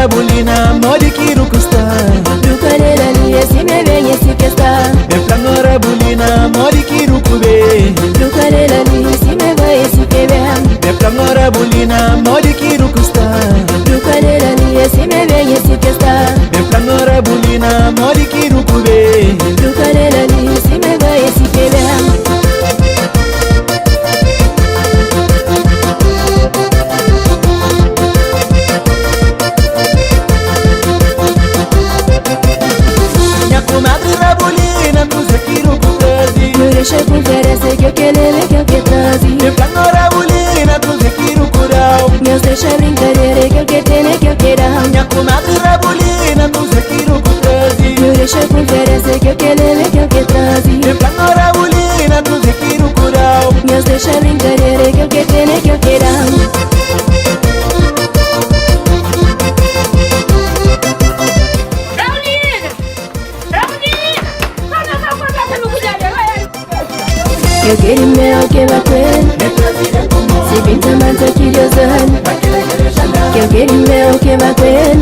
Bulina, mole que não custa. Do canela ali, esse me vem, esse que está. De planora bulina, mole que não cube. Do canela ali, esse me vai, esse que vem. De planora bulina, mole que não custa. Do canela ali, esse me vem, esse que está. De planora bulina, mole que não cube. Do canela ali, esse me vai, esse que vem. Deixa com interesse que eu quero ver que eu quero trazer. De planora bulina, tu se quero curar. Meus deixa brincadeira que eu quero ter, que eu quero. Minha comadre rabulina, tu se quero curar. Deixa com interesse que eu quero ver que eu quero trazer. De planora bulina, tu se quero curar. Meus deixa brincadeira que eu quero ter, que eu quero. Eu quero meu que vai ter. Se pinta mais aqui de usando. Eu quero meu que vai ter.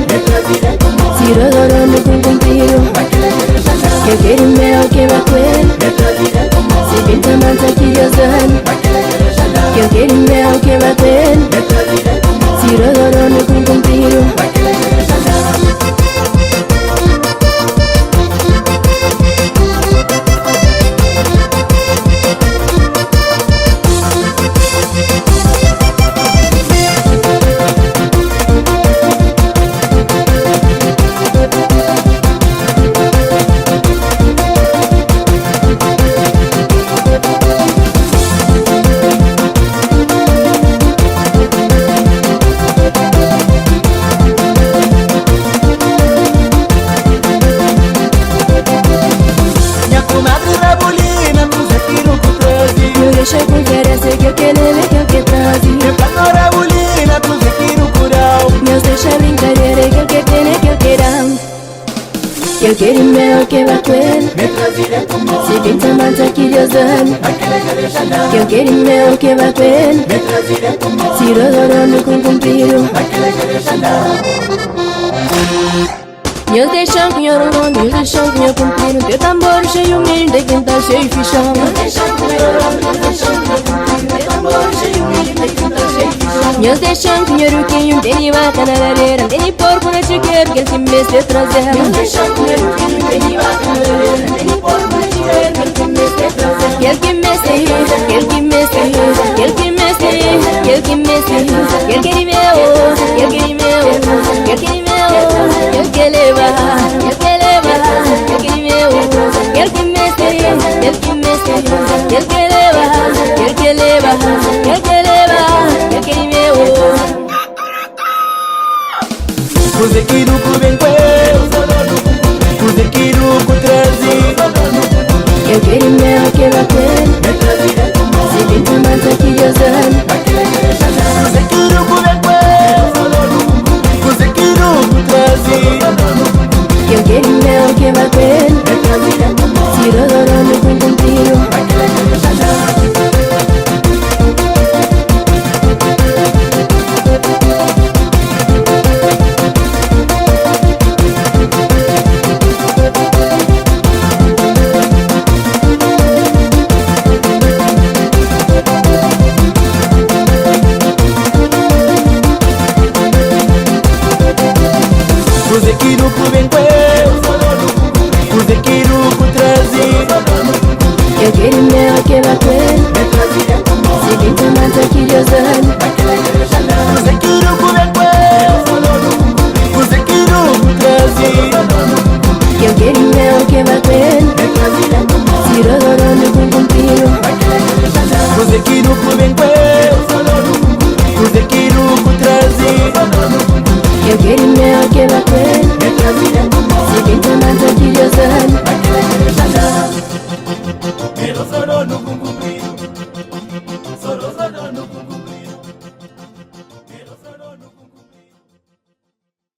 Se rodando com cumpiro. Eu quero meu que vai ter. Se pinta mais aqui de usando. Eu quero meu que vai ter. Se rodando com cumpiro. Deixa com interesse que eu quero ver que eu quero trazer. De planora bulina, tu se quero curar. Meus deixa brincadeira que eu quero ter, que eu quero. Eu quero meu que vai ter. Se pinta mais aqui de usando. Eu quero meu que vai ter. Se rodando com cumpiro. Meus deixam com eu não, meus deixam com eu cumprir. Teu tambor cheio milho, de quem tá cheio fichão. Meus deixam com eu não, meus deixam com eu cumprir. Teu tambor cheio milho, de quem tá cheio fichão. Meus deixam com eu ruquinho, tem vaca na lareira. Tem porco na chiqueira, que ele se mexe trazer. Meus deixam com eu ruquinho, tem vaca na lareira. Tem porco na chiqueira, que ele se mexe trazer. Que ele que mexe, que ele que mexe, que ele que mexe, que ele que mexe, que ele que meu, que ele que meu, que ele que meu. Eu que leva, eu que leva, eu que meu, eu que mexe, eu que mexe, eu que leva, eu que leva, eu que leva, eu que meu. Você quero cubem com você quero com trazer. Eu quero meu que vai ter. Se pinta mais aqui de usando.